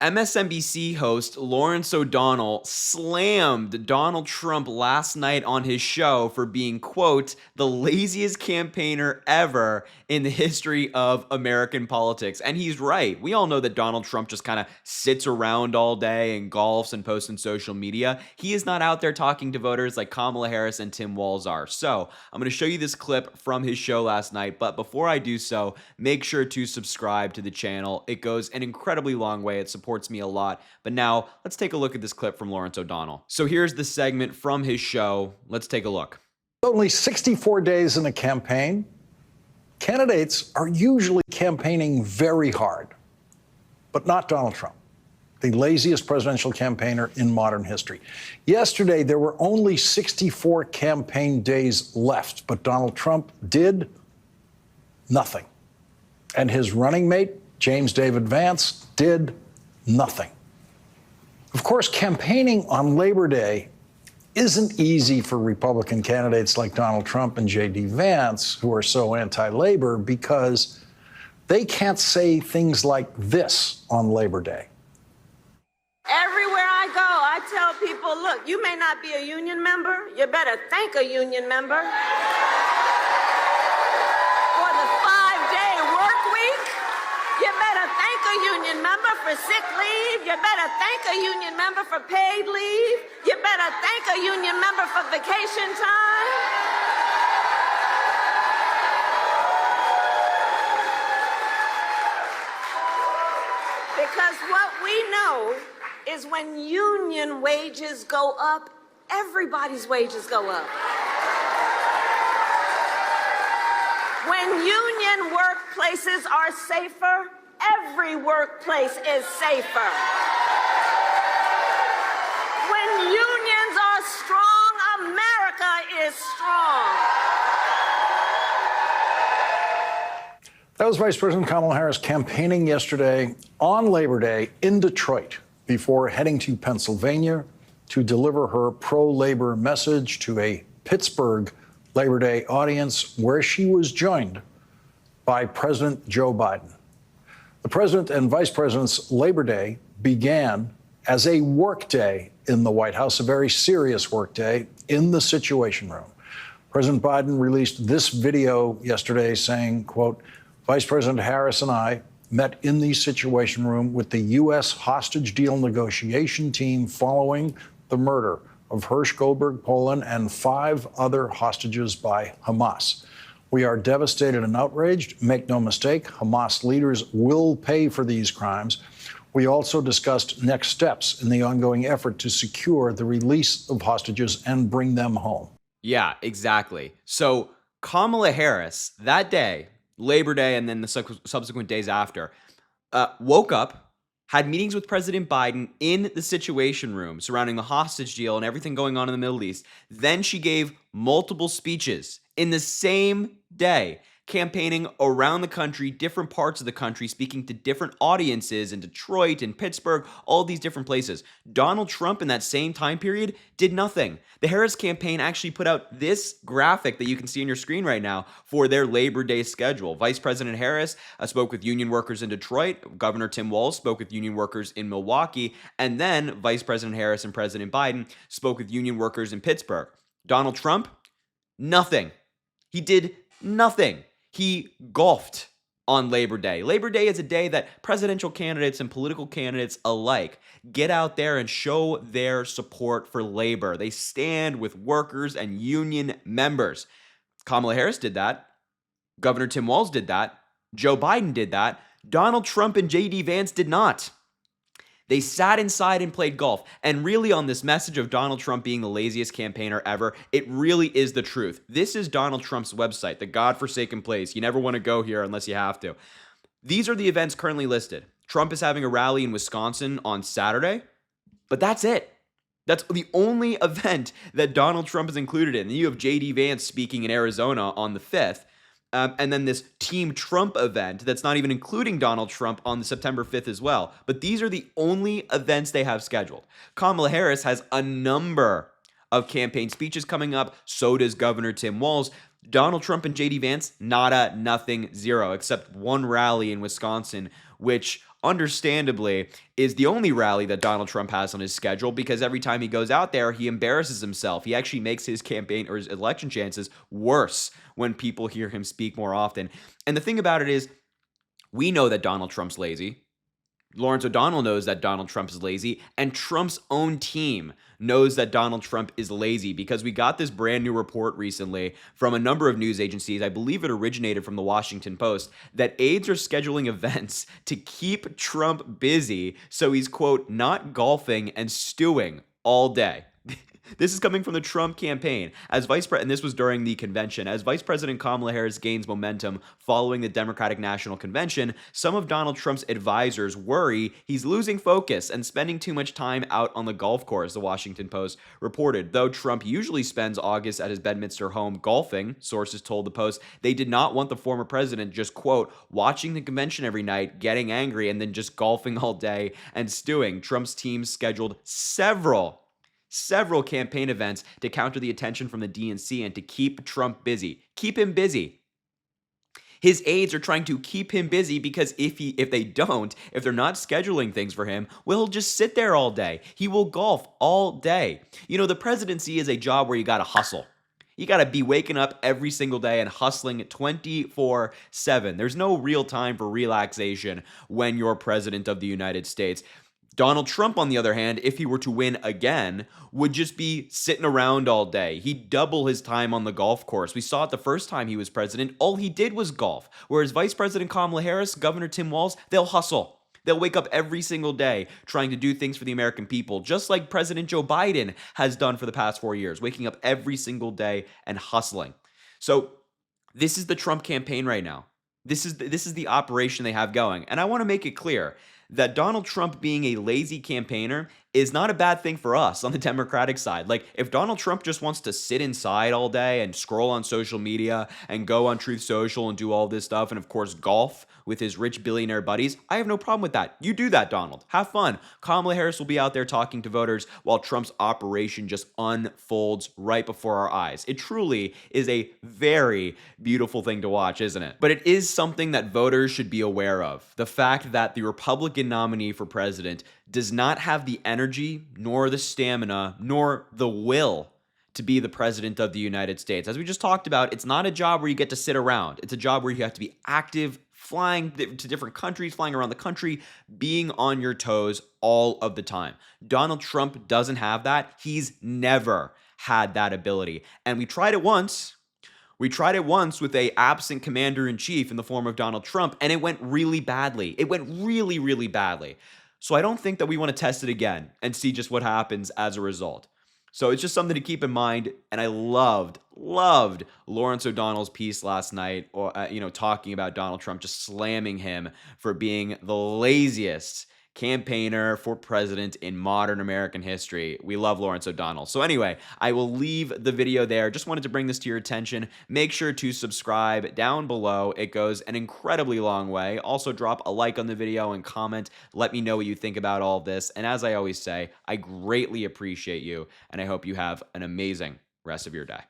MSNBC host Lawrence O'Donnell slammed Donald Trump last night on his show for being, quote, the laziest campaigner ever in the history of American politics. And he's right. We all know that Donald Trump just kind of sits around all day and golfs and posts on social media. He is not out there talking to voters like Kamala Harris and Tim Walz are. So I'm going to show you this clip from his show last night. But before I do so, make sure to subscribe to the channel. It goes an incredibly long way. It supports me a lot. But now let's take a look at this clip from Lawrence O'Donnell. So here's the segment from his show. Let's take a look. Only 64 days in a campaign. Candidates are usually campaigning very hard, but not Donald Trump, the laziest presidential campaigner in modern history. Yesterday, there were only 64 campaign days left, but Donald Trump did nothing. And his running mate, James David Vance, did nothing. Of course, campaigning on Labor Day isn't easy for Republican candidates like Donald Trump and J.D. Vance, who are so anti-labor, because they can't say things like this on Labor Day. Everywhere I go, I tell people, look, you may not be a union member. You better thank a union member for the 5-day work week. You better thank a union member for sick leave. You better thank a union member for paid leave. You better thank a union member for vacation time. Because what we know is when union wages go up, everybody's wages go up. When union workplaces are safer, every workplace is safer. When unions are strong, America is strong. That was Vice President Kamala Harris campaigning yesterday on Labor Day in Detroit before heading to Pennsylvania to deliver her pro-labor message to a Pittsburgh Labor Day audience where she was joined by President Joe Biden. The president and vice president's Labor Day began as a work day in the White House, a very serious work day in the Situation Room. President Biden released this video yesterday saying, quote, Vice President Harris and I met in the Situation Room with the U.S. hostage deal negotiation team following the murder of Hersh Goldberg Poland and 5 other hostages by Hamas. We are devastated and outraged. Make no mistake, Hamas leaders will pay for these crimes. We also discussed next steps in the ongoing effort to secure the release of hostages and bring them home. Yeah, exactly. So Kamala Harris that day, Labor Day, and then the subsequent days after, woke up, had meetings with President Biden in the Situation Room surrounding the hostage deal and everything going on in the Middle East. Then she gave multiple speeches in the same day, campaigning around the country, different parts of the country, speaking to different audiences in Detroit and Pittsburgh, all these different places. Donald Trump in that same time period did nothing. The Harris campaign actually put out this graphic that you can see on your screen right now for their Labor Day schedule. Vice President Harris spoke with union workers in Detroit. Governor Tim Walz spoke with union workers in Milwaukee. And then Vice President Harris and President Biden spoke with union workers in Pittsburgh. Donald Trump, nothing. He did nothing. He golfed on Labor Day. Labor Day is a day that presidential candidates and political candidates alike get out there and show their support for labor. They stand with workers and union members. Kamala Harris did that. Governor Tim Walz did that. Joe Biden did that. Donald Trump and J.D. Vance did not. They sat inside and played golf. And really, on this message of Donald Trump being the laziest campaigner ever, it really is the truth. This is Donald Trump's website, the godforsaken place. You never want to go here unless you have to. These are the events currently listed. Trump is having a rally in Wisconsin on Saturday, but that's it. That's the only event that Donald Trump is included in. Then you have J.D. Vance speaking in Arizona on the 5th. And then this Team Trump event that's not even including Donald Trump on the September 5th as well. But these are the only events they have scheduled. Kamala Harris has a number of campaign speeches coming up. So does Governor Tim Walz. Donald Trump and J.D. Vance, nada, nothing, zero, except one rally in Wisconsin which understandably is the only rally that Donald Trump has on his schedule, because every time he goes out there, he embarrasses himself. He actually makes his campaign or his election chances worse when people hear him speak more often. And the thing about it is, we know that Donald Trump's lazy. Lawrence O'Donnell knows that Donald Trump is lazy, and Trump's own team knows that Donald Trump is lazy, because we got this brand new report recently from a number of news agencies. I believe it originated from the Washington Post, that aides are scheduling events to keep Trump busy so he's, quote, not golfing and stewing all day. This is coming from the Trump campaign. And this was during the convention. As Vice President Kamala Harris gains momentum following the Democratic National Convention, some of Donald Trump's advisors worry he's losing focus and spending too much time out on the golf course, the Washington Post reported. Though Trump usually spends August at his Bedminster home golfing, sources told the Post, they did not want the former president just, quote, watching the convention every night, getting angry, and then just golfing all day and stewing. Trump's team scheduled several campaign events to counter the attention from the DNC and to keep Trump busy. Keep him busy. His aides are trying to keep him busy, because if they're not scheduling things for him, well, he'll just sit there all day. He will golf all day. You know, the presidency is a job where you got to hustle. You got to be waking up every single day and hustling 24/7. There's no real time for relaxation when you're president of the United States. Donald Trump, on the other hand, if he were to win again, would just be sitting around all day. He'd double his time on the golf course. We saw it the first time he was president. All he did was golf. Whereas Vice President Kamala Harris, Governor Tim Walz, they'll hustle. They'll wake up every single day trying to do things for the American people, just like President Joe Biden has done for the past 4 years, waking up every single day and hustling. So this is the Trump campaign right now. This is the operation they have going. And I want to make it clear that Donald Trump being a lazy campaigner is not a bad thing for us on the Democratic side. Like, if Donald Trump just wants to sit inside all day and scroll on social media and go on Truth Social and do all this stuff, and of course golf with his rich billionaire buddies, I have no problem with that. You do that, Donald. Have fun. Kamala Harris will be out there talking to voters while Trump's operation just unfolds right before our eyes. It truly is a very beautiful thing to watch, isn't it? But it is something that voters should be aware of. The fact that the Republican nominee for president does not have the energy, nor the stamina, nor the will to be the president of the United States. As we just talked about, it's not a job where you get to sit around. It's a job where you have to be active, flying to different countries, flying around the country, being on your toes all of the time. Donald Trump doesn't have that. He's never had that ability. And we tried it once. We tried it once with a absent commander-in-chief in the form of Donald Trump, and it went really badly. It went really, really badly. So I don't think that we want to test it again and see just what happens as a result. So it's just something to keep in mind. And I loved Lawrence O'Donnell's piece last night, or talking about Donald Trump, just slamming him for being the laziest campaigner for president in modern American history. We love Lawrence O'Donnell. So anyway, I will leave the video there. Just wanted to bring this to your attention. Make sure to subscribe down below. It goes an incredibly long way. Also, drop a like on the video and comment. Let me know what you think about all this. And as I always say, I greatly appreciate you, and I hope you have an amazing rest of your day.